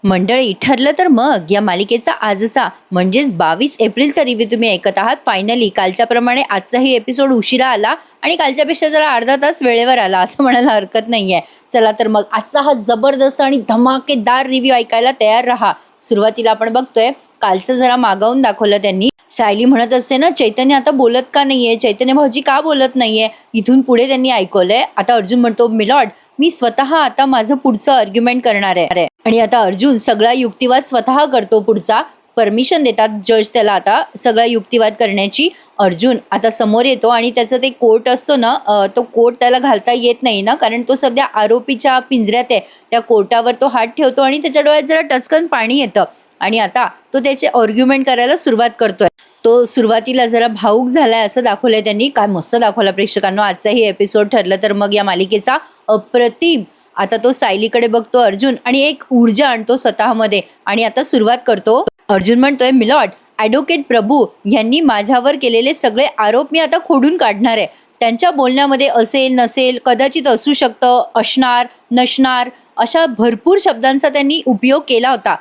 मंडळी, ठरलं तर मग या मालिकेचा आजचा म्हणजेच 22 एप्रिलचा रिव्ह्यू तुम्ही ऐकत आहात. फायनली कालच्याप्रमाणे आजचाही एपिसोड उशिरा आला आणि कालच्यापेक्षा जरा अर्धा तास वेळेवर आला असं म्हणायला हरकत नाहीये. चला तर मग आजचा हा जबरदस्त आणि धमाकेदार रिव्ह्यू ऐकायला तयार राहा. सुरुवातीला आपण बघतोय कालचं जरा मागवून दाखवलं त्यांनी. सायली म्हणत असते ना, चैतन्य आता बोलत का नाहीये, चैतन्य भाऊजी का बोलत नाहीये. इथून पुढे त्यांनी ऐकवलंय. आता अर्जुन म्हणतो, मिलॉर्ड मी स्वतः आता माझं पुढचं आर्ग्युमेंट करणार आहे. आणि आता अर्जुन सगळा युक्तिवाद स्वतः करतो. पुढचा परमिशन देतात जज त्याला आता सगळा युक्तिवाद करण्याची. अर्जुन आता समोर येतो आणि त्याचं ते कोट असतो ना, तो कोट त्याला घालता येत नाही ना, कारण तो सध्या आरोपीच्या पिंजऱ्यात आहे. त्या कोटावर तो हात ठेवतो आणि त्याच्या डोळ्यात जरा टचकन पाणी येतं आणि आता तो त्याचे आर्ग्युमेंट करायला सुरुवात करतोय. तो सुरुवातीला जरा भाऊक झालाय असं दाखवलंय त्यांनी. काय मस्त दाखवला प्रेक्षकांनो आजचाही एपिसोड. ठरलं तर मग या मालिकेचा अप्रतिम. आता तो सायलीकडे बघतो अर्जुन आणि एक ऊर्जा आणतो स्वतःमध्ये आणि आता सुरुवात करतो. अर्जुन म्हणतोय, मिलॉर्ड ॲडव्होकेट प्रभू यांनी माझ्यावर केलेले सगळे आरोप मी आता खोडून काढणार आहे. त्यांच्या बोलण्यामध्ये असेल नसेल, कदाचित असू शकतं, असणार नसणार अशा भरपूर शब्दांचा त्यांनी उपयोग केला होता.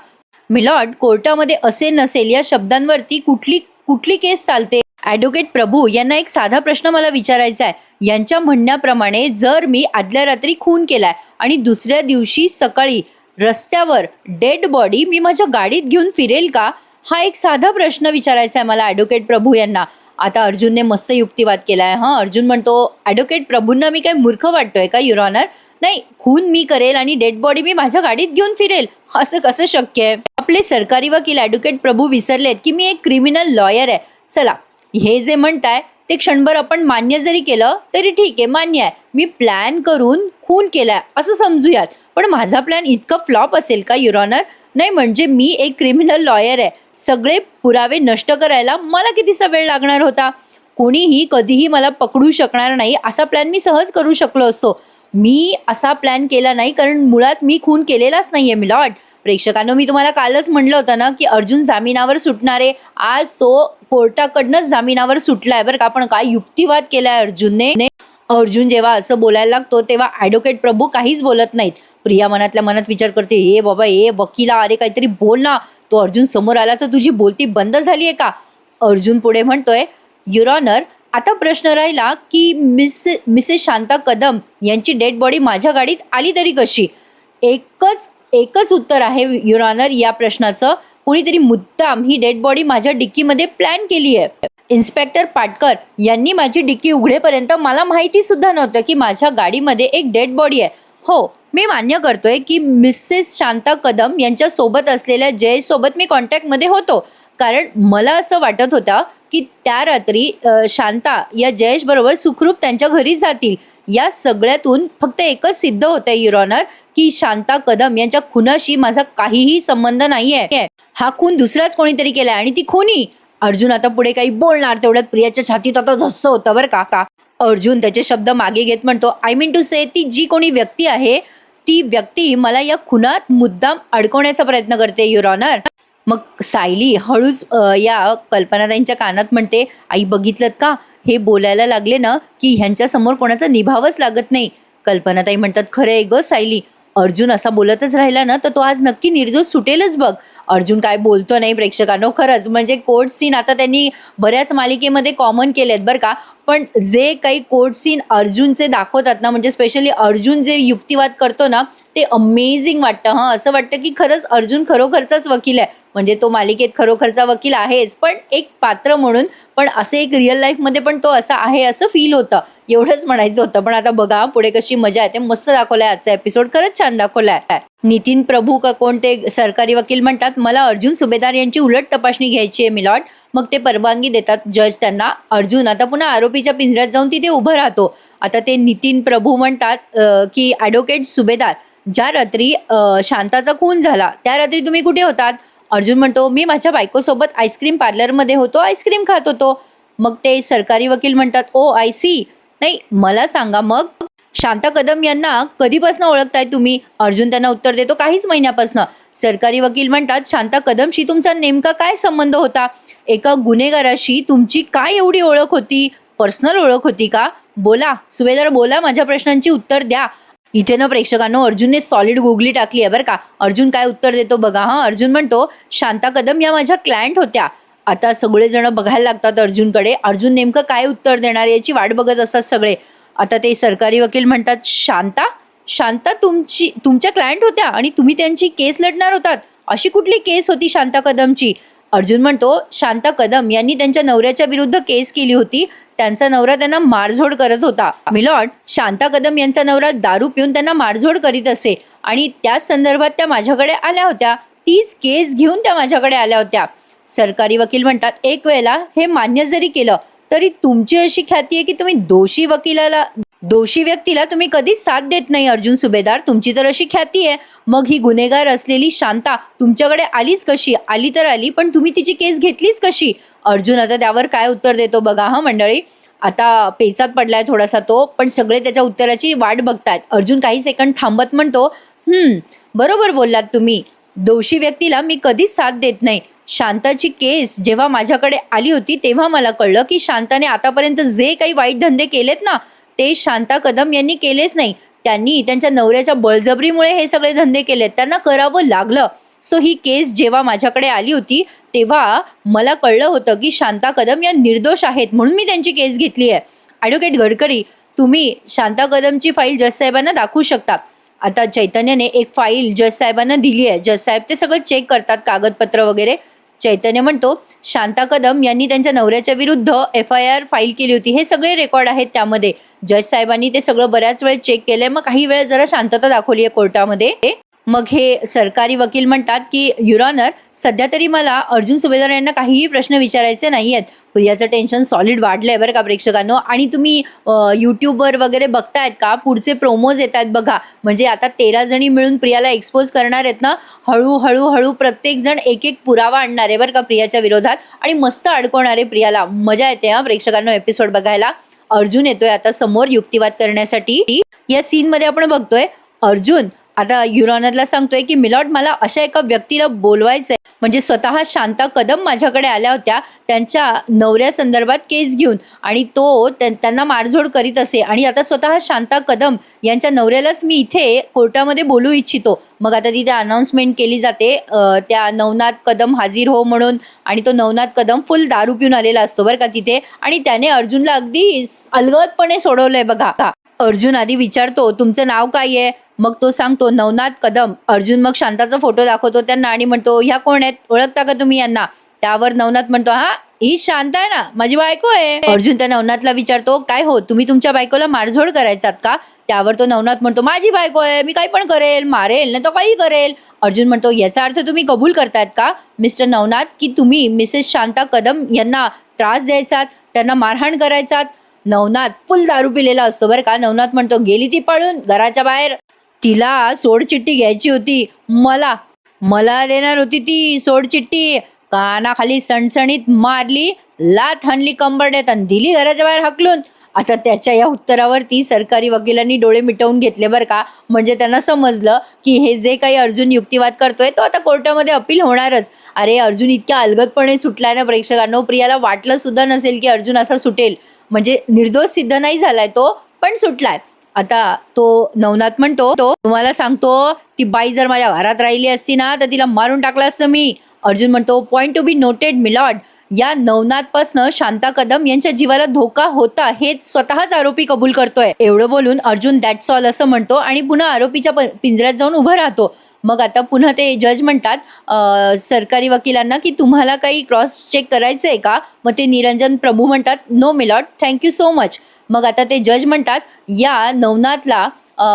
मिलॉर्ड कोर्टामध्ये असेल नसेल या शब्दांवरती कुठली केस चालते. ॲडव्होकेट प्रभू यांना एक साधा प्रश्न मला विचारायचा आहे. यांच्या म्हणण्याप्रमाणे जर मी आदल्या रात्री खून केलाय आणि दुसऱ्या दिवशी सकाळी रस्त्यावर डेड बॉडी मी माझ्या गाडीत घेऊन फिरेल का, हा एक साधा प्रश्न विचारायचा आहे मला ॲडव्होकेट प्रभू यांना. आता अर्जुनने मस्त युक्तिवाद केलाय. अर्जुन म्हणतो, ॲडव्होकेट प्रभूंना मी काय मूर्ख वाटतोय का युअर ऑनर? नाही, खून मी करेल आणि डेड बॉडी मी माझ्या गाडीत घेऊन फिरेल असं कसं शक्य आहे? आपले सरकारी वकील ॲडव्होकेट प्रभू विसरलेत की मी एक क्रिमिनल लॉयर आहे. चला, हे जे म्हणताय ते क्षणभर आपण मान्य जरी केलं तरी ठीक आहे, मान्य आहे. मी प्लॅन करून खून केलाय असं समजूयात, पण माझा प्लॅन इतका फ्लॉप असेल का युअर ऑनर? नाही, म्हणजे मी एक क्रिमिनल लॉयर आहे. सगळे पुरावे नष्ट करायला मला कितीसा वेळ लागणार होता. कोणीही कधीही मला पकडू शकणार नाही असा प्लॅन मी सहज करू शकलो असतो. मी असा प्लॅन केला नाही कारण मुळात मी खून केलेलाच नाहीये मिलॉर्ड. प्रेक्षकांनो, मी तुम्हाला कालच म्हणलं होतं ना की अर्जुन जामिनावर सुटणारे. आज तो कोर्टाकडनंच जामिनावर सुटलाय बरं का. पण काय युक्तिवाद केलाय अर्जुनने. अर्जुन जेव्हा असं बोलायला लागतो तेव्हा ॲडव्होकेट प्रभू काहीच बोलत नाहीत. प्रिया मनातल्या मनात विचार करते, ए बाबा ए वकिला, अरे काहीतरी बोल ना. तो अर्जुन समोर आला तर तुझी बोलती बंद झाली आहे का? अर्जुन पुढे म्हणतोय, युअर ऑनर आता प्रश्न राहिला की मिसेस शांता कदम यांची डेड बॉडी माझ्या गाडीत आली तरी कशी? एकच उत्तर आहे युअर ऑनर या प्रश्नाचं. कुणीतरी मुद्दाम ही डेड बॉडी माझ्या डिक्कीमध्ये प्लॅन केली आहे. इन्स्पेक्टर पाटकर यांनी माझी डिक्की उघडेपर्यंत मला माहिती सुद्धा नव्हतं की माझ्या गाडीमध्ये एक डेड बॉडी आहे. हो, मी मान्य करतोय की मिसेस शांता कदम यांच्या सोबत असलेल्या जयेशसोबत मी कॉन्टॅक्टमध्ये होतो, कारण मला असं वाटत होतं की त्या रात्री शांता या जयेश बरोबर सुखरूप त्यांच्या घरी जातील. या सगळ्यातून फक्त एकच सिद्ध होतंय युअर ऑनर की शांता कदम यांच्या खुनाशी माझा काहीही संबंध नाहीये. हा खून दुसराच कोणीतरी केलाय आणि ती खुनी. अर्जुन आता पुढे काही बोलणार तेवढ्यात प्रियाच्या छातीत आता धस्स होतं बरं का. अर्जुन त्याचे शब्द मागे घेत म्हणतो, आय मीन टू से ती जी कोणी व्यक्ती आहे ती व्यक्ती मला या खुनात मुद्दाम अडकवण्याचा प्रयत्न करते युअर ऑनर. मग सायली हळूच या कल्पनाताईंच्या कानात म्हणते, आई बघितलं का, हे बोलायला लागले ना की ह्यांच्या समोर कोणाचं निभावंच लागत नाही. कल्पनाताई म्हणतात, खरं आहे ग सायली, अर्जुन असा बोलतच राहिला ना तर तो आज नक्की निर्दोष सुटेलच बघ. अर्जुन काय बोलतो नाही प्रेक्षकांनो. खरंच म्हणजे कोर्ट सीन आता त्यांनी बऱ्याच मालिकेमध्ये कॉमन केलेत बरं का. पण जे काही कोर्ट सीन अर्जुनचे दाखवतात ना, म्हणजे स्पेशली अर्जुन जे युक्तिवाद करतो ना, ते अमेझिंग वाटतं. असं वाटतं की खरंच अर्जुन खरोखरचाच वकील आहे. म्हणजे तो मालिकेत खरोखरचा वकील आहेच, पण एक पात्र म्हणून, पण असे एक रिअल लाईफमध्ये पण तो असा आहे असं फील होतं. एवढंच म्हणायचं होतं. पण आता बघा पुढे कशी मजा येते. मस्त दाखवलाय आजचा एपिसोड, खरंच छान दाखवलाय. नितीन प्रभू का कोणते सरकारी वकील म्हणतात, मला अर्जुन सुभेदार यांची उलट तपासणी घ्यायची आहे मिलॉर्ड. मग ते परवानगी देतात जज त्यांना. अर्जुन आता पुन्हा आरोपीच्या पिंजऱ्यात जाऊन तिथे उभं राहतो. आता ते नितीन प्रभू म्हणतात की ॲडव्होकेट सुभेदार, ज्या रात्री शांताचा खून झाला त्या रात्री तुम्ही कुठे होतात? अर्जुन म्हणतो, मी माझ्या बायकोसोबत आईस्क्रीम पार्लरमध्ये होतो, आईस्क्रीम खात होतो. मग ते सरकारी वकील म्हणतात, ओ आय सी. नाही, मला सांगा मग शांता कदम यांना कधीपासून ओळखताय तुम्ही? अर्जुन त्यांना उत्तर देतो, काहीच महिन्यापासून. सरकारी वकील म्हणतात, शांता कदमशी तुमचा नेमका काय संबंध होता? एका गुन्हेगाराशी तुमची काय एवढी ओळख होती? पर्सनल ओळख होती का? बोला सुभेदार, बोला, माझ्या प्रश्नांची उत्तर द्या. इथे ना प्रेक्षकांनो अर्जुनने सॉलिड गुगली टाकली आहे बरं का. अर्जुन काय उत्तर देतो बघा. अर्जुन म्हणतो, शांता कदम या माझ्या क्लायंट होत्या. आता सगळेजण बघायला लागतात अर्जुनकडे. अर्जुन नेमकं काय उत्तर देणार याची वाट बघत असतात सगळे. आता ते सरकारी वकील म्हणतात, शांता तुमच्या क्लायंट होत्या आणि तुम्ही त्यांची केस लढणार होतात. अशी कुठली केस होती शांता कदमची? अर्जुन म्हणतो, शांता कदम यांनी त्यांच्या नवऱ्याच्या विरुद्ध केस केली होती. त्यांचा नवरा त्यांना मारझोड करत होता. मिलॉर्ड, शांता कदम यांचा नवरा दारू पिऊन त्यांना मारझोड करीत असे आणि त्याच संदर्भात त्या माझ्याकडे आल्या होत्या. तीच केस घेऊन त्या माझ्याकडे आल्या होत्या. सरकारी वकील म्हणतात, एक वेळेला हे मान्य जरी केलं तरी तुमची अशी ख्याती आहे की तुम्ही दोषी व्यक्तीला तुम्ही कधीच साथ देत नाही. अर्जुन सुभेदार, तुमची तर अशी ख्याती आहे. मग ही गुन्हेगार असलेली शांता तुमच्याकडे आलीच कशी? आली तर आली, पण तुम्ही तिची केस घेतलीच कशी? अर्जुन आता त्यावर काय उत्तर देतो बघा. मंडळी, आता पेचात पडलाय थोडासा तो, पण सगळे त्याच्या उत्तराची वाट बघतायत. अर्जुन काही सेकंड थांबत म्हणतो, बरोबर बोललात तुम्ही. दोषी व्यक्तीला मी कधीच साथ देत नाही. शांताची केस जेव्हा माझ्याकडे आली होती तेव्हा मला कळलं की शांताने आतापर्यंत जे काही वाईट धंदे केलेत ना, ते शांता कदम यांनी केलेच नाही. त्यांनी त्यांच्या नवऱ्याच्या बळजबरीमुळे हे सगळे धंदे केलेत. त्यांना करावं लागलं. सो ही केस जेव्हा माझ्याकडे आली होती तेव्हा मला कळलं होतं की शांता कदम या निर्दोष आहेत, म्हणून मी त्यांची केस घेतली आहे. ॲडव्होकेट गडकरी, तुम्ही शांता कदमची फाईल जज साहेबांना दाखवू शकता. आता चैतन्यने एक फाईल जज साहेबांना दिली आहे. जज साहेब ते सगळं चेक करतात, कागदपत्र वगैरे. चैतन्य म्हणतो, शांता कदम यांनी त्यांच्या नवऱ्याच्या विरुद्ध FIR फाईल केली होती. हे सगळे रेकॉर्ड आहेत त्यामध्ये. जज साहेबांनी ते सगळं बऱ्याच वेळ चेक केलंय. मग काही वेळ जरा शांतता दाखवली आहे कोर्टामध्ये. मग हे सरकारी वकील म्हणतात की युअर ऑनर, सध्या तरी मला अर्जुन सुभेदार यांना काहीही प्रश्न विचारायचे नाही आहेत. प्रियाचं टेन्शन सॉलिड वाढलंय बरं का प्रेक्षकांनो. आणि तुम्ही यूट्यूबवर वगैरे बघतायत का, पुढचे प्रोमोज येत आहेत बघा. म्हणजे आता 13 जणी मिळून प्रियाला एक्सपोज करणार आहेत ना. हळूहळू प्रत्येक जण एक एक पुरावा आणणार आहे बरं का प्रियाच्या विरोधात, आणि मस्त अडकवणार आहे प्रियाला. मजा येते प्रेक्षकांनो एपिसोड बघायला. अर्जुन येतोय आता समोर युक्तिवाद करण्यासाठी. या सीनमध्ये आपण बघतोय अर्जुन आता युअर ऑनरला सांगतोय की मिलॉर्ड, मला अशा एका व्यक्तीला बोलवायचंय, म्हणजे स्वतः शांता कदम माझ्याकडे आल्या होत्या त्यांच्या नवऱ्या संदर्भात केस घेऊन, आणि तो त्यांना मारझोड करीत असे, आणि आता स्वतः शांता कदम यांच्या नवऱ्यालाच मी इथे कोर्टामध्ये बोलू इच्छितो. मग आता तिथे अनाउन्समेंट केली जाते, त्या नवनाथ कदम हाजीर हो म्हणून. आणि तो नवनाथ कदम फुल दारू पिऊन आलेला असतो बरं का तिथे, आणि त्याने अर्जुनला अगदी अलगदपणे सोडवलंय बघा. अर्जुन आधी विचारतो, तुमचं नाव काय आहे? मग तो सांगतो, नवनाथ कदम. अर्जुन मग शांताचा फोटो दाखवतो त्यांना आणि म्हणतो, ह्या कोण आहेत, ओळखता का तुम्ही यांना? त्यावर नवनाथ म्हणतो, ही शांता आहे ना, माझी बायको आहे. अर्जुन त्या नवनाथला विचारतो, काय हो, तुम्ही तुमच्या बायकोला मारझोड करायचात का? त्यावर तो नवनाथ म्हणतो, माझी बायको आहे, मी काही पण करेल, मारेल नाही तर काही करेल. अर्जुन म्हणतो, याचा अर्थ तुम्ही कबूल करतायत का मिस्टर नवनाथ, की तुम्ही मिसेस शांता कदम यांना त्रास द्यायचात, त्यांना मारहाण करायचात? नवनाथ फुल दारू पिलेला असतो बरं का. नवनाथ म्हणतो, गेली ती पळून घराच्या बाहेर. तिला सोडचिठ्ठी घ्यायची होती, मला देणार होती ती सोडचिठ्ठी. कानाखाली सणसणीत मारली, लाथ हाणली कंबरड्यात आणि दिली घराच्या बाहेर हकलून. आता त्याच्या या उत्तरावरती सरकारी वकिलांनी डोळे मिटवून घेतले बरं का. म्हणजे त्यांना समजलं की हे जे काही अर्जुन युक्तिवाद करतोय तो आता कोर्टामध्ये अपील होणारच. अरे अर्जुन इतक्या अलगदपणे सुटलाय ना प्रेक्षकांनो, प्रियाला वाटलं सुद्धा नसेल की अर्जुन असा सुटेल. म्हणजे निर्दोष सिद्ध नाही झालाय तो, पण सुटलाय. आता तो नवनाथ म्हणतो, तुम्हाला सांगतो, ती बाई जर माझ्या घरात राहिली असती ना तर तिला मारून टाकलं असतं मी. अर्जुन म्हणतो, point to be noted milord, या नवनाथपासनं शांता कदम यांच्या जीवाला धोका होता हे स्वतःच आरोपी कबूल करतोय. एवढं बोलून अर्जुन दॅट्स ऑल असं म्हणतो आणि पुन्हा आरोपीच्या पिंजऱ्यात जाऊन उभं राहतो. मग आता पुन्हा ते जज म्हणतात सरकारी वकिलांना की तुम्हाला काही क्रॉस चेक करायचं आहे का? मग ते निरंजन प्रभू म्हणतात, no milord, thank you so much. मग आता ते जज म्हणतात, या नवनाथला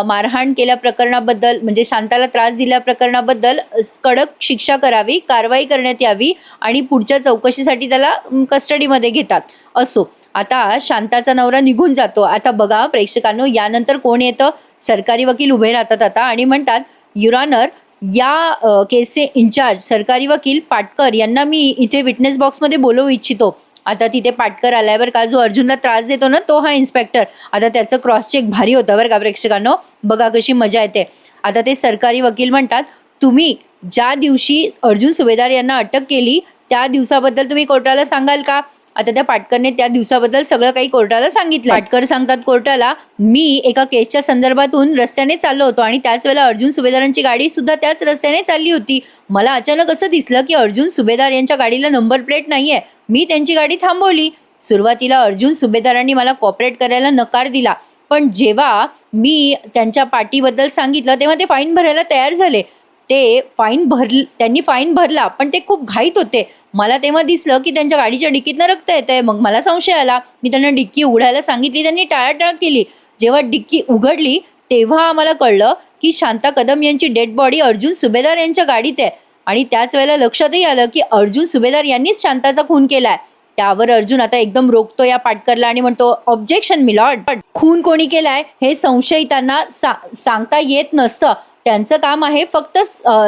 मारहाण केल्या प्रकरणाबद्दल, म्हणजे शांताला त्रास दिल्या प्रकरणाबद्दल कडक शिक्षा करावी, कारवाई करण्यात यावी आणि पुढच्या चौकशीसाठी त्याला कस्टडीमध्ये घेतात. असो, आता शांताचा नवरा निघून जातो. आता बघा प्रेक्षकांनो, यानंतर कोण येतं? सरकारी वकील उभे राहतात आता आणि म्हणतात, युअर ऑनर, या केसचे इन्चार्ज सरकारी वकील पाटकर यांना मी इथे विटनेस बॉक्समध्ये बोलवू इच्छितो. आता तिथे पाटकर आलाय बरं का, जो अर्जुनला त्रास देतो ना, तो हा इन्स्पेक्टर. आता त्याचं क्रॉस चेक भारी होतं बरं का प्रेक्षकांनो, बघा कशी मजा येते. आता ते सरकारी वकील म्हणतात, तुम्ही ज्या दिवशी अर्जुन सुभेदार यांना अटक केली त्या दिवसाबद्दल तुम्ही कोर्टाला सांगाल का? आता त्या पाटकरने त्या दिवसाबद्दल सगळं काही कोर्टाला सांगितलं. पाटकर सांगतात कोर्टाला, मी एका केसच्या संदर्भातून रस्त्याने चाललो होतो आणि त्याच वेळेला अर्जुन सुभेदारांची गाडी सुद्धा त्याच रस्त्याने चालली होती. मला अचानक असं दिसलं की अर्जुन सुभेदार यांच्या गाडीला नंबर प्लेट नाहीये. मी त्यांची गाडी थांबवली. सुरुवातीला अर्जुन सुभेदारांनी मला कॉपरेट करायला नकार दिला, पण जेव्हा मी त्यांच्या पार्टीबद्दल सांगितलं तेव्हा ते फाईन भरायला तयार झाले. त्यांनी फाईन भरला, पण ते खूप घाईत होते. मला तेव्हा दिसलं की त्यांच्या गाडीच्या डिक्कीतनं रक्त येतंय. मग मला संशय आला. मी त्यांना डिक्की उघडायला सांगितली, त्यांनी टाळाटाळ केली. जेव्हा डिक्की उघडली तेव्हा आम्हाला कळलं की शांता कदम यांची डेड बॉडी अर्जुन सुभेदार यांच्या गाडीत आहे. आणि त्याच वेळेला लक्षातही आलं की अर्जुन सुभेदार यांनीच शांताचा खून केलाय. त्यावर अर्जुन आता एकदम रोखतो या पाटकरला आणि म्हणतो, ऑब्जेक्शन मिलॉर्ड, खून कोणी केलाय हे संशयितांना सांगता येत नसतं. त्यांचं काम आहे फक्त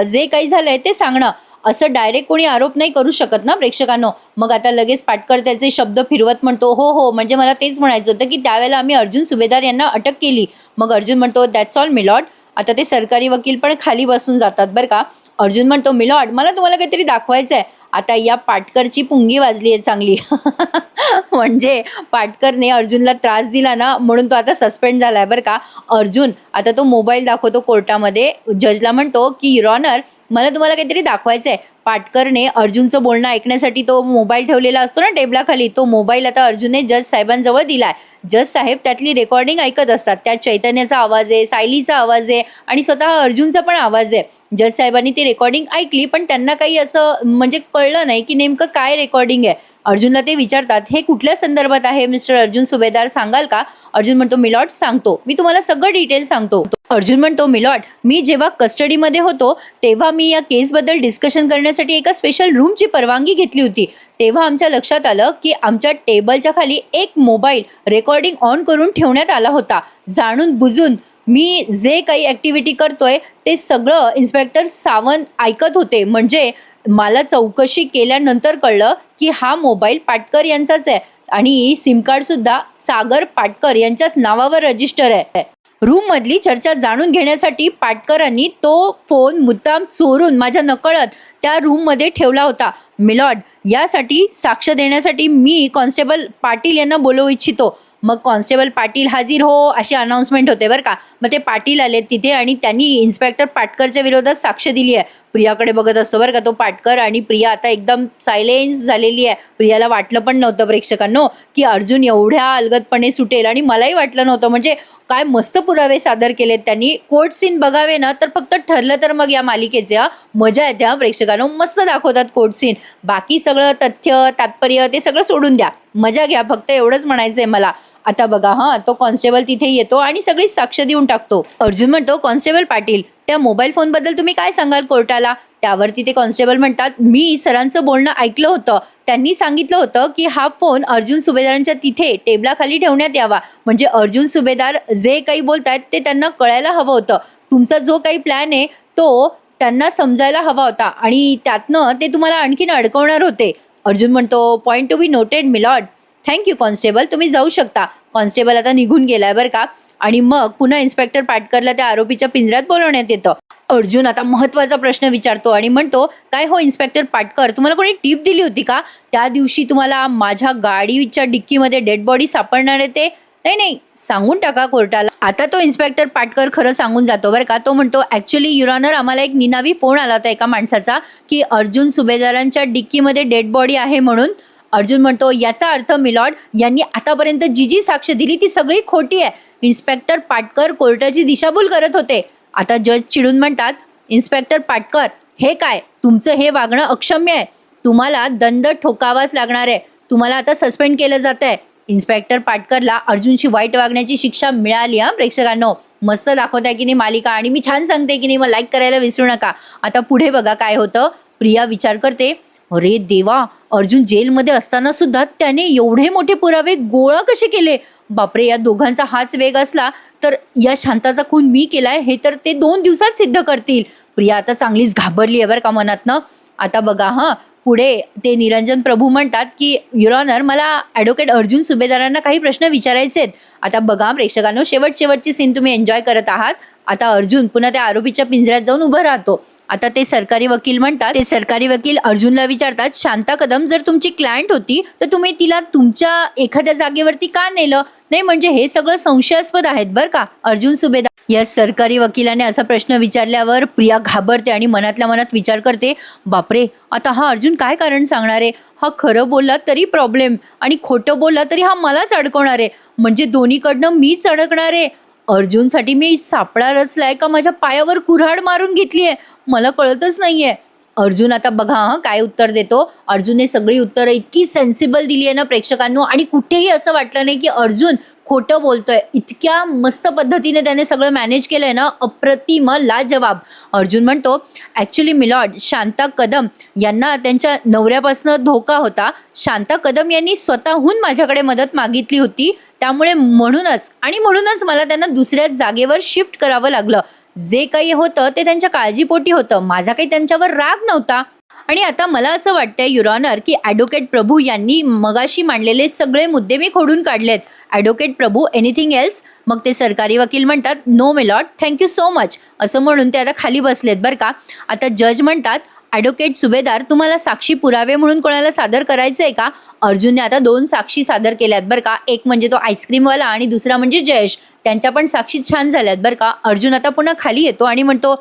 जे काही झालंय ते सांगणं. असं डायरेक्ट कोणी आरोप नाही करू शकत ना प्रेक्षकांनो. मग आता लगेच पाटकर त्याचे शब्द फिरवत म्हणतो, हो हो, म्हणजे मला तेच म्हणायचं होतं की त्यावेळेला आम्ही अर्जुन सुभेदार यांना अटक केली. मग अर्जुन म्हणतो, दॅट्स ऑल मिलॉर्ड. आता ते सरकारी वकील पण खाली बसून जातात बरं का. अर्जुन म्हणतो, मिलॉर्ड, मला तुम्हाला काहीतरी दाखवायचं आहे. आता या पाटकरची पुंगी वाजली आहे चांगली. म्हणजे पाटकरने अर्जुनला त्रास दिला ना, म्हणून तो आता सस्पेंड झालाय बरं का. अर्जुन आता तो मोबाईल दाखवतो कोर्टामध्ये. जजला म्हणतो की युअर ऑनर, मला तुम्हाला काहीतरी दाखवायचं आहे. पाटकरने अर्जुनचं बोलणं ऐकण्यासाठी तो मोबाईल ठेवलेला असतो ना टेबलाखाली, तो मोबाईल आता अर्जुनने जज साहेबांजवळ दिलाय. जज साहेब त्यातली रेकॉर्डिंग ऐकत असतात. त्यात चैतन्याचा आवाज आहे, सायलीचा आवाज आहे आणि स्वतः अर्जुनचा पण आवाज आहे. जज साहेबांनी ती रेकॉर्डिंग ऐकली, पण त्यांना काही असं म्हणजे कळलं नाही की नेमकं काय रेकॉर्डिंग आहे. अर्जुनला ते विचारतात, हे कुठल्या संदर्भात आहे मिस्टर अर्जुन सुभेदार, सांगाल का? अर्जुन म्हणतो, मिलॉर्ड सांगतो, मी तुम्हाला सगळं डिटेल सांगतो. अर्जुन म्हणतो, मिलॉर्ड, मी जेव्हा कस्टडीमध्ये होतो तेव्हा मी या केसबद्दल डिस्कशन करण्यासाठी एका स्पेशल रूमची परवानगी घेतली होती. तेव्हा आमच्या लक्षात आलं की आमच्या टेबलच्या खाली एक मोबाईल रेकॉर्डिंग ऑन करून ठेवण्यात आला होता. जाणून बुजून मी जे काही ॲक्टिव्हिटी करतोय ते सगळं इन्स्पेक्टर सावंत ऐकत होते. म्हणजे मला चौकशी केल्यानंतर कळलं की हा मोबाईल पाटकर यांचाच आहे आणि सिम कार्ड सुद्धा सागर पाटकर यांच्याच नावावर रजिस्टर आहे. रूम मधली चर्चा जाणून घेण्यासाठी पाटकरांनी तो फोन मुद्दाम चोरून माझ्या नकळत त्या रूम मध्ये ठेवला होता. मिलॉर्ड, यासाठी साक्ष देण्यासाठी मी कॉन्स्टेबल पाटील यांना बोलवू इच्छितो. मग कॉन्स्टेबल पाटील हाजीर हो अशी अनाउन्समेंट होते बरं का. मग ते पाटील आले तिथे आणि त्यांनी इन्स्पेक्टर पाटकरच्या विरोधात साक्ष दिली आहे. प्रियाकडे बघत असतो बरं का तो पाटकर, आणि प्रिया आता एकदम सायलेन्स झालेली आहे. प्रियाला वाटलं पण नव्हतं प्रेक्षकांनो की अर्जुन एवढ्या अलगदपणे सुटेल, आणि मलाही वाटलं नव्हतं. म्हणजे काय मस्त पुरावे सादर केलेत त्यांनी. कोर्ट सीन बघावे ना तर फक्त ठरलं तर मग या मालिकेचे मजा येते प्रेक्षकांनो. मस्त दाखवतात कोर्ट सीन. बाकी सगळं तथ्य तात्पर्य ते सगळं सोडून द्या, मजा घ्या, फक्त एवढंच म्हणायचंय मला. आता बघा तो कॉन्स्टेबल तिथे येतो आणि सगळी साक्ष देऊन टाकतो. अर्जुन म्हणतो, कॉन्स्टेबल पाटील, त्या मोबाईल फोन बद्दल तुम्ही काय सांगाल कोर्टाला? त्यावरती ते कॉन्स्टेबल म्हणतात, मी सरांचं बोलणं ऐकलं होतं. त्यांनी सांगितलं होतं की हा फोन अर्जुन सुभेदारांच्या तिथे टेबलाखाली ठेवण्यात यावा. म्हणजे अर्जुन सुभेदार जे काही बोलतायत ते त्यांना कळायला हवं होतं. तुमचा जो काही प्लॅन आहे तो त्यांना समजायला हवा होता आणि त्यातनं ते तुम्हाला आणखीन अडकवणार होते. अर्जुन म्हणतो, point to be noted milord. Thank you constable, तुम्ही जाऊ शकता. कॉन्स्टेबल आता निघून गेलाय बरं का. आणि मग पुन्हा इन्स्पेक्टर पाटकरला त्या आरोपीच्या पिंजऱ्यात बोलवण्यात येतं. अर्जुन आता महत्त्वाचा प्रश्न विचारतो आणि म्हणतो, काय हो इन्स्पेक्टर पाटकर, तुम्हाला कोणी टीप दिली होती का? त्या दिवशी तुम्हाला माझ्या गाडीच्या डिक्कीमध्ये डेड बॉडी सापडणार आहे ते? नाही, सांगून टाका कोर्टाला. आता तो इन्स्पेक्टर पाटकर खरं सांगून जातो बरं का. तो म्हणतो, ॲक्च्युली युअर ऑनर, आम्हाला एक निनावी फोन आला होता एका माणसाचा की अर्जुन सुभेदारांच्या डिक्कीमध्ये डेड बॉडी आहे म्हणून. अर्जुन म्हणतो, याचा अर्थ मिलॉर्ड, यांनी आतापर्यंत जी साक्ष दिली ती सगळी खोटी आहे. इन्स्पेक्टर पाटकर कोर्टाची दिशाभूल करत होते. आता जज चिडून म्हणतात, इन्स्पेक्टर पाटकर, हे काय, तुमचं हे वागणं अक्षम्य आहे. तुम्हाला दंड ठोकावाच लागणार आहे. तुम्हाला आता सस्पेंड केलं जात आहे. इन्स्पेक्टर पाटकरला अर्जुनची वाईट वागण्याची शिक्षा मिळाली. प्रेक्षकांनो, मस्त दाखवत आहे की नाही मालिका, आणि मी छान सांगते की नाही, मग लाईक करायला विसरू नका. आता पुढे बघा काय होतं. प्रिया विचार करते, अरे देवा, अर्जुन जेलमध्ये असताना सुद्धा त्याने एवढे मोठे पुरावे गोळा कसे केले? बापरे, या दोघांचा हाच वेग असला तर या शांताचा खून मी केलाय हे तर ते 2 दिवसात सिद्ध करतील. प्रिया आता चांगलीच घाबरली आहे बरं का मनातनं. आता बघा पुढे ते निरंजन प्रभू म्हणतात की युअर ऑनर, मला ॲडव्होकेट अर्जुन सुभेदारांना काही प्रश्न विचारायचे आहेत. आता बघा प्रेक्षकांनो, शेवटची सीन तुम्ही एन्जॉय करत आहात. आता अर्जुन पुन्हा त्या आरोपीच्या पिंजऱ्यात जाऊन उभं राहतो आता ते सरकारी वकील अर्जुनला विचारतात, शांता कदम जर तुमची क्लायंट होती तर तुम्ही तिला तुमच्या एखाद्या जागेवरती का नेलं नाही, म्हणजे हे सगळं संशयास्पद आहेत बरं का अर्जुन सुभेदार. या सरकारी वकिलाने असा प्रश्न विचारल्यावर प्रिया घाबरते आणि मनातल्या मनात विचार करते, बापरे आता हा अर्जुन काय कारण सांगणार आहे. हा खरं बोलला तरी प्रॉब्लेम आणि खोटं बोलला तरी हा मलाच अडकवणार आहे, म्हणजे दोन्हीकडनं मीच अडकणार आहे. अर्जुनसाठी मी सापळा रचलाय का माझ्या पायावर कुऱ्हाड मारून घेतलीये, मला कळतच नाहीये. अर्जुन आता बघा काय उत्तर देतो. अर्जुनने सगळी उत्तरं इतकी सेन्सिबल दिली आहे ना प्रेक्षकांनो, आणि कुठेही असं वाटलं नाही की अर्जुन खोटं बोलतोय. इतक्या मस्त पद्धतीने त्याने सगळं मॅनेज केलंय ना, अप्रतिम लाजवाब. अर्जुन म्हणतो, ॲक्च्युली मिलॉर्ड, शांता कदम यांना त्यांच्या नवऱ्यापासून धोका होता. शांता कदम यांनी स्वतःहून माझ्याकडे मदत मागितली होती, त्यामुळे म्हणूनच मला त्यांना दुसऱ्या जागेवर शिफ्ट करावं लागलं. जे काही होतं ते त्यांच्या काळजीपोटी होतं, माझा काही त्यांच्यावर राग नव्हता. आणि आता मला असं वाटतंय युअर ऑनर की ॲडव्होकेट प्रभू यांनी मगाशी मांडलेले सगळे मुद्दे मी खोडून काढलेत. Advocate Prabhu anything else? मग ते सरकारी वकील म्हणतात, no milord, thank you so much. असं म्हणून ते आता खाली बसलेत बरं का. आता जज म्हणतात, ॲडव्होकेट सुभेदार, तुम्हाला साक्षी पुरावे म्हणून कोणाला सादर करायचं आहे का? अर्जुनने आता 2 साक्षी सादर केल्यात बरं का. एक म्हणजे तो आईस्क्रीमवाला आणि दुसरा म्हणजे जयेश. त्यांच्या पण साक्षी छान झाल्यात बरं का. अर्जुन आता पुन्हा खाली येतो आणि म्हणतो,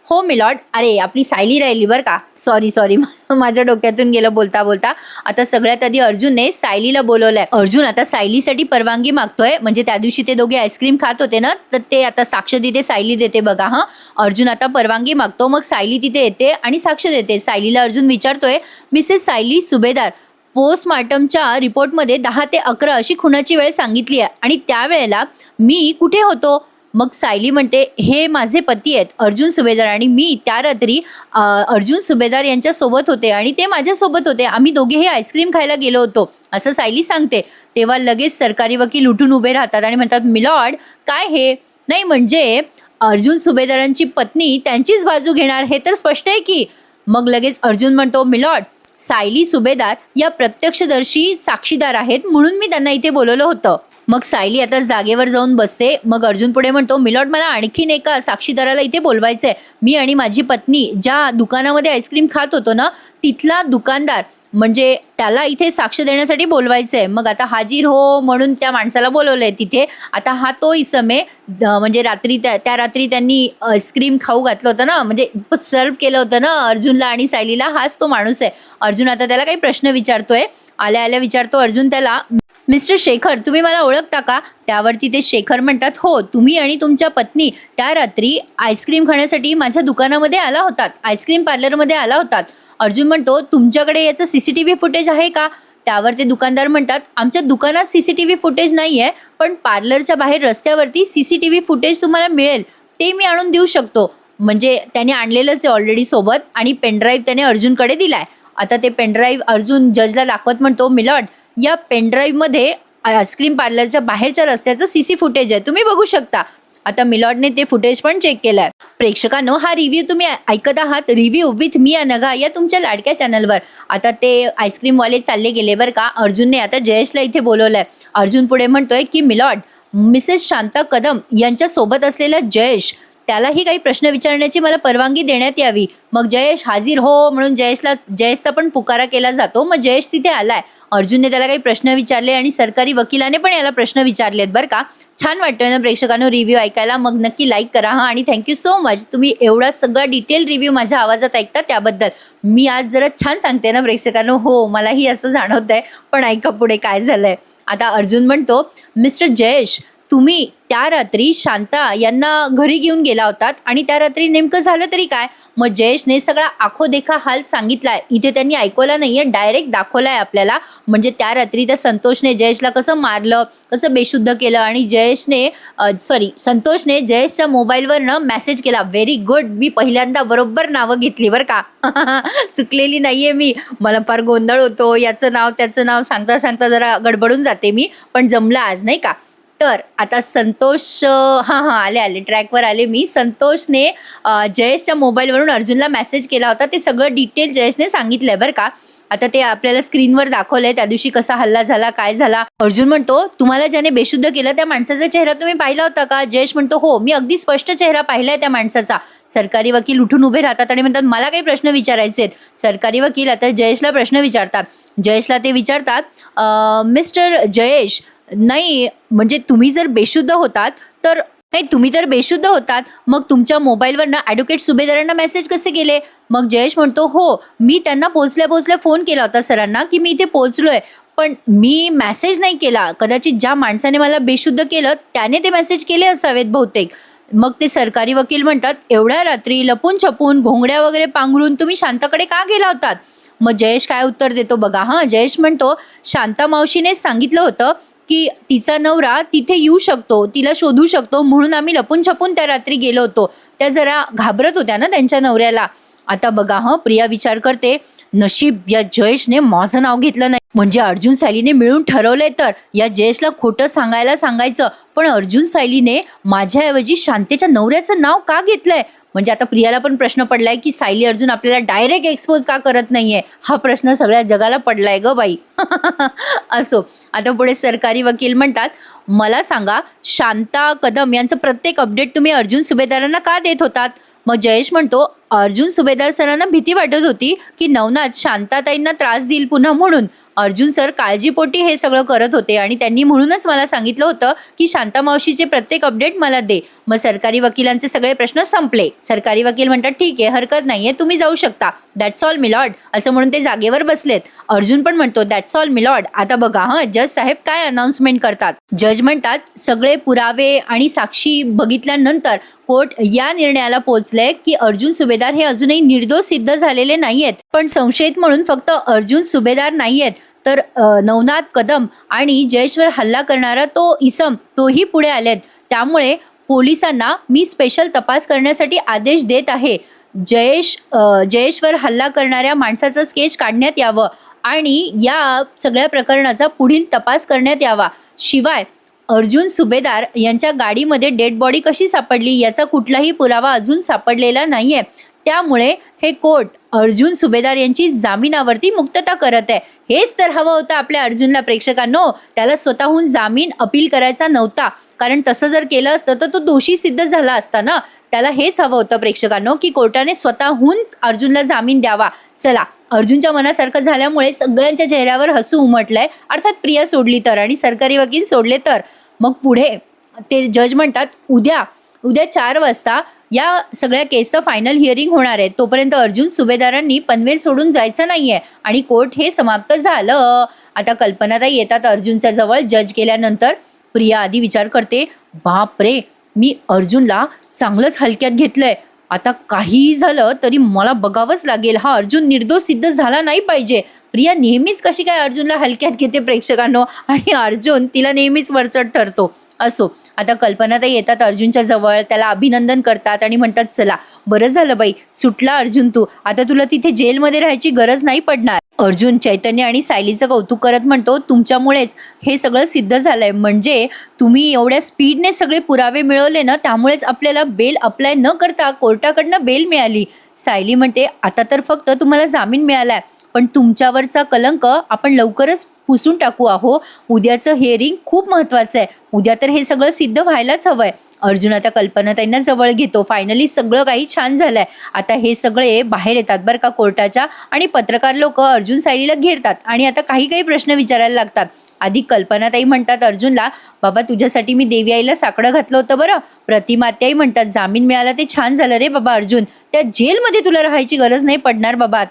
हो मिलॉर्ड, अरे आपली सायली राहिली बरं का, सॉरी माझ्या डोक्यातून गेलं बोलता बोलता. आता सगळ्यात आधी अर्जुनने सायलीला बोलवलंय. अर्जुन आता सायलीसाठी परवानगी मागतोय, म्हणजे त्या दिवशी ते दोघे आईस्क्रीम खात होते ना, तर ते आता साक्ष तिथे सायली देते बघा. अर्जुन आता परवानगी मागतो, मग सायली तिथे येते आणि साक्ष देते. सायलीला अर्जुन विचारतोय, मिसेस सायली सुभेदार, पोस्टमार्टमच्या रिपोर्टमध्ये 10 ते 11 अशी खुनाची वेळ सांगितली आहे आणि त्यावेळेला मी कुठे होतो? मग सायली म्हणते, हे माझे पती आहेत अर्जुन सुभेदार, आणि मी त्या रात्री अर्जुन सुभेदार यांच्या सोबत होते आणि ते माझ्यासोबत होते. आम्ही दोघेही आईस्क्रीम खायला गेलो होतो, असं सायली सांगते. तेव्हा लगेच सरकारी वकील उठून उभे राहतात आणि म्हणतात, मिलॉर्ड काय हे? नाही म्हणजे अर्जुन सुभेदारांची पत्नी त्यांचीच बाजू घेणार हे तर स्पष्ट आहे की. मग लगेच अर्जुन म्हणतो, मिलॉर्ड, सायली सुभेदार या प्रत्यक्षदर्शी साक्षीदार आहेत, म्हणून मी त्यांना इथे बोलवलं होतं. मग सायली आता जागेवर जाऊन बसते. मग अर्जुन पुढे म्हणतो, मिलॉर्ड, मला आणखीन एका साक्षीदाराला इथे बोलवायचंय. मी आणि माझी पत्नी ज्या दुकानामध्ये आईस्क्रीम खात होतो ना, तिथला दुकानदार, म्हणजे त्याला इथे साक्ष देण्यासाठी बोलवायचंय. मग आता हाजीर हो म्हणून त्या माणसाला बोलवलंय तिथे. आता हा तो इसम आहे, म्हणजे त्या रात्री त्यांनी आईस्क्रीम खाऊ घातलं होतं ना, म्हणजे सर्व केलं होतं ना अर्जुनला आणि सायलीला, हाच तो माणूस आहे. अर्जुन आता त्याला काही प्रश्न विचारतोय. आल्या विचारतो अर्जुन त्याला, मिस्टर शेखर, तुम्ही मला ओळखता का? त्यावरती ते शेखर म्हणतात, हो, तुम्ही आणि तुमच्या पत्नी त्या रात्री आईस्क्रीम खाण्यासाठी माझ्या दुकानामध्ये आला होतात, आईस्क्रीम पार्लरमध्ये आला होतात. अर्जुन म्हणतो, तुमच्याकडे याचं CCTV फुटेज आहे का? त्यावर ते दुकानदार म्हणतात, आमच्या दुकानात CCTV फुटेज नाही आहे, पण पार्लरच्या बाहेर रस्त्यावरती CCTV फुटेज तुम्हाला मिळेल, ते मी आणून देऊ शकतो. म्हणजे त्याने आणलेलंच आहे ऑलरेडी सोबत, आणि पेनड्राईव्ह त्याने अर्जुनकडे दिलाय. आता ते पेनड्राईव्ह अर्जुन जजला दाखवत म्हणतो, मिलॉर्ड, या पेनड्राईव्हमध्ये आईस्क्रीम पार्लरच्या बाहेरच्या रस्त्याचं CC फुटेज आहे, तुम्ही बघू शकता. आता मिलॉर्डने ते फुटेज पण चेक केलंय. प्रेक्षकांनो, हा रिव्ह्यू तुम्ही ऐकत आहात रिव्ह्यू विथ मी अनघा या तुमच्या लाडक्या चॅनलवर. आता ते आईस्क्रीमवाले चालले गेले बरं का. अर्जुनने आता जयेशला इथे बोलवलंय. अर्जुन पुढे म्हणतोय की मिलॉर्ड, मिसेस शांता कदम यांच्या सोबत असलेला जयेश, त्यालाही काही प्रश्न विचारण्याची मला परवानगी देण्यात यावी. मग जयेश हाजीर हो म्हणून जयेशचा पण पुकारा केला जातो. मग जयेश तिथे आलाय. अर्जुनने त्याला काही प्रश्न विचारले आणि सरकारी वकिलाने पण याला प्रश्न विचारलेत बरं का. छान वाटतोय ना प्रेक्षकांनो रिव्ह्यू ऐकायला? मग नक्की लाईक करा आणि थँक्यू सो मच, तुम्ही एवढा सगळा डिटेल रिव्ह्यू माझ्या आवाजात ऐकता त्याबद्दल. मी आज जरा छान सांगते ना प्रेक्षकांनो? हो, मलाही असं जाणवत आहे. पण ऐका पुढे काय झालंय. आता अर्जुन म्हणतो, मिस्टर जयेश, तुम्ही त्या रात्री शांता यांना घरी घेऊन गेला होतात आणि त्या रात्री नेमकं झालं तरी काय? मग जयेशने सगळा आखोदेखा हाल सांगितलाय. इथे त्यांनी ऐकवला नाहीये, डायरेक्ट दाखवलाय आपल्याला. म्हणजे त्या रात्री त्या संतोषने जयेशला कसं मारलं, कसं बेशुद्ध केलं, आणि संतोषने जयेशच्या मोबाईलवरनं मेसेज केला. व्हेरी गुड, मी पहिल्यांदा बरोबर नावं घेतली बरं का. चुकलेली नाहीये मी. मला फार गोंधळ होतो, याचं नाव त्याचं नाव सांगता सांगता जरा गडबडून जाते मी, पण जमलं आज नाही का. तर आता संतोष आले ट्रॅकवर आले मी. संतोषने जयेशच्या मोबाईलवरून अर्जुनला मेसेज केला होता. ते सगळं डिटेल जयेशने सांगितलंय बरं का. आता ते आपल्याला स्क्रीनवर दाखवलंय, त्या दिवशी कसा हल्ला झाला, काय झाला. अर्जुन म्हणतो, तुम्हाला ज्याने बेशुद्ध केलं त्या माणसाचा चेहरा तुम्ही पाहिला होता का? जयेश म्हणतो, हो मी अगदी स्पष्ट चेहरा पाहिलाय त्या माणसाचा. सरकारी वकील उठून उभे राहतात आणि म्हणतात, मला काही प्रश्न विचारायचे आहेत. सरकारी वकील आता जयेशला प्रश्न विचारतात. जयेशला ते विचारतात, मिस्टर जयेश, नाही म्हणजे तुम्ही जर बेशुद्ध होतात तर नाही, तुम्ही तर बेशुद्ध होतात, मग तुमच्या मोबाईलवरनं ॲडव्होकेट सुभेदारांना मेसेज कसे गेले? मग जयेश म्हणतो, हो मी त्यांना पोहोचल्या फोन केला होता सरांना की मी इथे पोहोचलोय, पण मी मेसेज नाही केला. कदाचित ज्या माणसाने मला बेशुद्ध केलं त्याने ते मेसेज केले असावेत बहुतेक. मग ते सरकारी वकील म्हणतात, एवढ्या रात्री लपून छपून घोंगड्या वगैरे पांघरून तुम्ही शांताकडे का गेला होतात? मग जयेश काय उत्तर देतो बघा. जयेश म्हणतो, शांता मावशीनेच सांगितलं होतं की तिचा नवरा तिथे येऊ शकतो, तिला शोधू शकतो, म्हणून आम्ही लपून छपून त्या रात्री गेलो होतो. त्या जरा घाबरत होत्या ना त्यांच्या नवऱ्याला. आता बघा प्रिया विचार करते, नशीब या जयेशने माझं नाव घेतलं नाही. म्हणजे अर्जुन सायलीने मिळून ठरवलंय तर या जयेशला खोटं सांगायचं, पण अर्जुन सायलीने माझ्याऐवजी शांतेच्या नवऱ्याचं नाव का घेतलंय? म्हणजे आता प्रियाला पण प्रश्न पडलाय की सायली अर्जुन आपल्याला डायरेक्ट एक्सपोज का करत नाहीये. हा प्रश्न सगळ्या जगाला पडलाय ग बाई. असो, आता पुढे सरकारी वकील म्हणतात, मला सांगा शांता कदम यांचं प्रत्येक अपडेट तुम्ही अर्जुन सुभेदारांना का देत होतात? मग जयेश म्हणतो, अर्जुन सुभेदार सरांना भीती वाटत होती की नवनाथ शांताताईंना त्रास देईल पुन्हा, म्हणून अर्जुन सर काळजीपोटी हे सगळं करत होते आणि त्यांनी म्हणूनच मला सांगितलं होतं की शांता मावशीचे प्रत्येक अपडेट मला दे. मग सरकारी वकिलांचे सगळे प्रश्न संपले. सरकारी वकील म्हणतात, ठीक आहे, हरकत नाहीये, तुम्ही जाऊ शकता. दॅट्स ऑल मिलॉर्ड असं म्हणून ते जागेवर बसलेत. अर्जुन पण म्हणतो, दॅट्स ऑल मिलॉर्ड. आता बघा जज साहेब काय अनाउन्समेंट करतात. जज म्हणतात, सगळे पुरावे आणि साक्षी बघितल्यानंतर कोर्ट या निर्णयाला पोहोचले की अर्जुन सुभेदार हे अजूनही निर्दोष सिद्ध झालेले नाहीयेत, पण संशयित म्हणून फक्त अर्जुन सुभेदार नाहीयेत तर नवनाथ कदम आणि जयेशवर हल्ला करणारा तो इसम तोही पुढे आलेत. त्यामुळे पोलिसांना मी स्पेशल तपास करण्यासाठी आदेश देत आहे. जयेशवर हल्ला करणाऱ्या माणसाचं स्केच काढण्यात यावं आणि या सगळ्या प्रकरणाचा पुढील तपास करण्यात यावा. शिवाय अर्जुन सुभेदार यांच्या गाडीमध्ये डेड बॉडी कशी सापडली याचा कुठलाही पुरावा अजून सापडलेला नाहीये. त्यामुळे हे कोर्ट अर्जुन सुभेदार यांची जामिनावरती मुक्तता करत आहे. हेच तर हवं होतं आपल्या अर्जुनला प्रेक्षकांनो. त्याला स्वतःहून जामीन अपील करायचा नव्हता, कारण तसं जर केलं असतं तर तो दोषी सिद्ध झाला असता ना. त्याला हेच हवं होतं प्रेक्षकांनो की कोर्टाने स्वतःहून अर्जुनला जामीन द्यावा. चला, अर्जुनच्या मनासारखं झाल्यामुळे सगळ्यांच्या चेहऱ्यावर हसू उमटलंय, अर्थात प्रिया सोडली तर आणि सरकारी वकील सोडले तर. मग पुढे ते जज म्हणतात, उद्या 4 वाजता या सगळ्या केसचं फायनल हिअरिंग होणार आहे. तोपर्यंत अर्जुन सुभेदारांनी पनवेल सोडून जायचं नाहीये आणि कोर्ट हे समाप्त झालं. आता कल्पनाताई येतात अर्जुनच्या जवळ. जज गेल्यानंतर प्रिया आधी विचार करते, बापरे, मी अर्जुनला चांगलंच हलक्यात घेतलंय. आता काहीही झालं तरी मला बघावंच लागेल, हा अर्जुन निर्दोष सिद्ध झाला नाही पाहिजे. प्रिया नेहमीच कशी काय अर्जुनला हलक्यात घेते प्रेक्षकांनो, आणि अर्जुन तिला नेहमीच वरचढ ठरतो. असो, आता कल्पनाताई येतात अर्जुनच्या जवळ, त्याला अभिनंदन करतात आणि म्हणतात, चला बरं झालं बाई, सुटला अर्जुन तू, आता तुला तिथे जेलमध्ये राहायची गरज नाही पडणार. अर्जुन चैतन्य आणि सायलीचं कौतुक करत म्हणतो, तुमच्यामुळेच हे सगळं सिद्ध झालंय. म्हणजे तुम्ही एवढ्या स्पीडने सगळे पुरावे मिळवले ना, त्यामुळेच आपल्याला बेल अप्लाय न करता कोर्टाकडनं बेल मिळाली. सायली म्हणते, आता तर फक्त तुम्हाला जामीन मिळालाय, पण तुमच्यावरचा कलंक आपण लवकरच पुसून टाकू आहो. उद्याचं हिअरिंग खूप महत्त्वाचं आहे. उद्या तर हे सगळं सिद्ध व्हायलाच हवंय. अर्जुन आता कल्पनाताईंना जवळ घेतो. फायनली सगळं काही छान झालंय. आता हे सगळे बाहेर येतात बरं का कोर्टाच्या, आणि पत्रकार लोक अर्जुन सायलीला घेरतात आणि आता काही प्रश्न विचारायला लागतात. आधी कल्पनाताई म्हणतात अर्जुनला, बाबा तुझ्यासाठी मी देवी आईला साकडं घातलं होतं बरं. प्रतिमात्याई म्हणतात, जामीन मिळाला ते छान झालं रे बाबा अर्जुन, त्या जेलमध्ये तुला राहायची गरज नाही पडणार बाबा.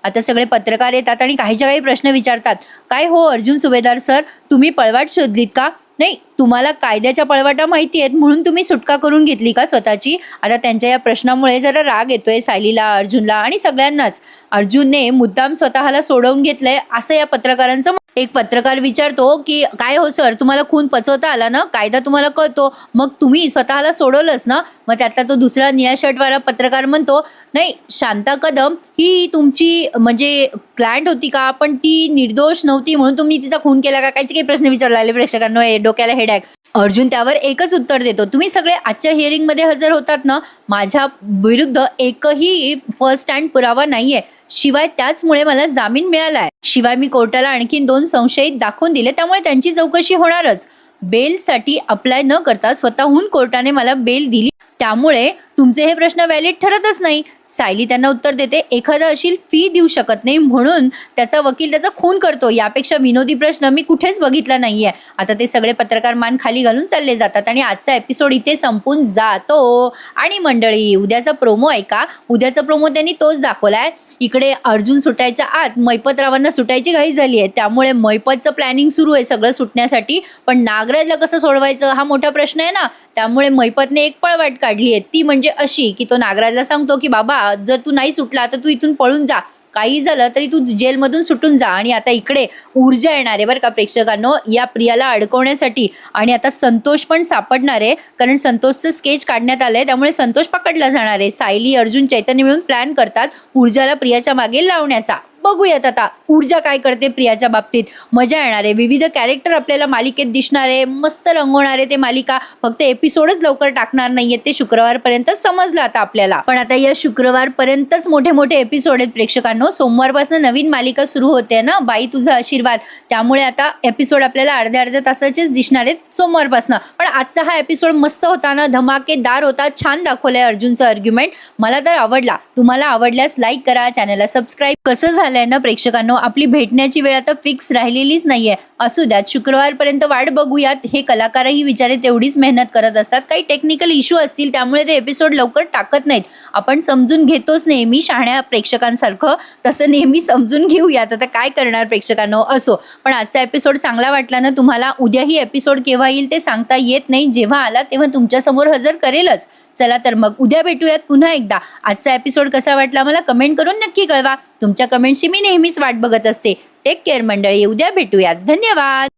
आता सगळे पत्रकार येतात आणि काही प्रश्न विचारतात. काय हो अर्जुन सुभेदार सर, तुम्ही पळवाट शोधलीत का? नाही, तुम्हाला कायद्याच्या पळवाटा माहिती आहेत म्हणून तुम्ही सुटका करून घेतली का स्वतःची? आता त्यांच्या या प्रश्नामुळे जरा राग येतोय सायलीला, अर्जुनला आणि सगळ्यांनाच. अर्जुनने मुद्दाम स्वतःला सोडवून घेतलंय असं या पत्रकारांचं. एक पत्रकार विचारतो की काय हो सर, तुम्हाला खून पचवता आला ना, कायदा तुम्हाला कळतो, मग तुम्ही स्वतःला सोडवलंच ना? मग त्यातला तो दुसरा निळ्या शर्टवाला पत्रकार म्हणतो, नाही, शांता कदम ही तुमची म्हणजे क्लायंट होती का, पण ती निर्दोष नव्हती म्हणून तुम्ही तिचा खून केला का? काही प्रश्न विचारले प्रेक्षकांना, डोक्याला हेडॅक. अर्जुन त्यावर एकच उत्तर देतो, तुम्ही सगळे आजच्या हिअरिंगमध्ये हजर होतात ना, माझ्या विरुद्ध एकही फर्स्ट हँड पुरावा नाहीये. शिवाय त्याचमुळे मला जामीन मिळालाय. शिवाय मी कोर्टाला आणखीन 2 संशयित दाखवून दिले, त्यामुळे त्यांची चौकशी होणारच. बेलसाठी अप्लाय न करता स्वतःहून कोर्टाने मला बेल दिली, त्यामुळे तुमचे हे प्रश्न व्हॅलिड ठरतच नाही. सायली त्यांना उत्तर देते, एखादा अशी फी देऊ शकत नाही म्हणून त्याचा वकील त्याचा खून करतो. यापेक्षा विनोदी प्रश्न मी कुठेच बघितला नाहीये. आता ते सगळे पत्रकार मान खाली घालून चालले जातात आणि आजचा एपिसोड इथे संपून जातो. आणि मंडळी, उद्याचा प्रोमो ऐका. उद्याचा प्रोमो त्यांनी तोच दाखवलाय. इकडे अर्जुन सुटायच्या आत मैपतरावांना सुटायची घाई झाली आहे, त्यामुळे मैपतचं प्लॅनिंग सुरू आहे सगळं सुटण्यासाठी. पण नागराजला कसं सोडवायचं हा मोठा प्रश्न आहे ना, त्यामुळे मैपतने एक पळवाट काढली आहे. ती म्हणजे अशी की तो नागराजला सांगतो की बाबा, जर तू नाही सुटला तर तू इथून पळून जा, काही झालं तरी तू जेलमधून सुटून जा. आणि आता इकडे ऊर्जा येणार आहे बरं का प्रेक्षकांनो या प्रियाला अडकवण्यासाठी. आणि आता संतोष पण सापडणार आहे, कारण संतोषचं स्केच काढण्यात आलंय, त्यामुळे संतोष पकडला जाणार आहे. सायली, अर्जुन, चैतन्य मिळून प्लॅन करतात ऊर्जाला प्रियाच्या मागे लावण्याचा. बघूयात आता ऊर्जा काय करते प्रियाच्या बाबतीत. मजा येणार आहे. विविध कॅरेक्टर आपल्याला मालिकेत दिसणार आहे. मस्त रंगवणार आहे ते मालिका. फक्त एपिसोडच लवकर टाकणार नाहीयेत, ते शुक्रवारपर्यंत समजलं आता आपल्याला. पण आता या शुक्रवारपर्यंतच मोठे मोठे एपिसोड आहेत प्रेक्षकांनो. सोमवारपासून नवीन मालिका सुरू होते ना, बाई तुझा आशीर्वाद, त्यामुळे आता एपिसोड आपल्याला अर्ध्या तासाचेच दिसणार आहेत सोमवारपासून. पण आजचा हा एपिसोड मस्त होता ना, धमाकेदार होता. छान दाखवलंय अर्जुनचं आर्ग्युमेंट. मला तर आवडला. तुम्हाला आवडल्यास लाईक करा, चॅनलला सबस्क्राईब. कसं झालंय ना प्रेक्षकांनो, आपली भेटण्याची वेळ आता फिक्स राहिलेलीच नाहीये. असू द्यात, शुक्रवारपर्यंत वाट बघूयात. हे कलाकारही विचारे तेवढीच मेहनत करत असतात. काही टेक्निकल इश्यू असतील त्यामुळे ते एपिसोड लवकर टाकत नाहीत. आपण समजून घेतोच नेहमी शहाण्या प्रेक्षकांसारखं, तसं नेहमी समजून घेऊयात. आता काय करणार प्रेक्षकांनो. असो, पण आजचा एपिसोड चांगला वाटला ना तुम्हाला. उद्याही एपिसोड केव्हा येईल ते सांगता येत नाही. जेव्हा आला तेव्हा तुमच्या समोर हजर करेलच. चला तर मग उद्या भेटूयात पुन्हा एकदा. आजचा एपिसोड कसा वाटला मला कमेंट करून नक्की कळवा. तुमच्या कमेंटची मी नेहमीच वाट बघत असते. टेक केअर मंडळी, उद्या भेटूयात. धन्यवाद.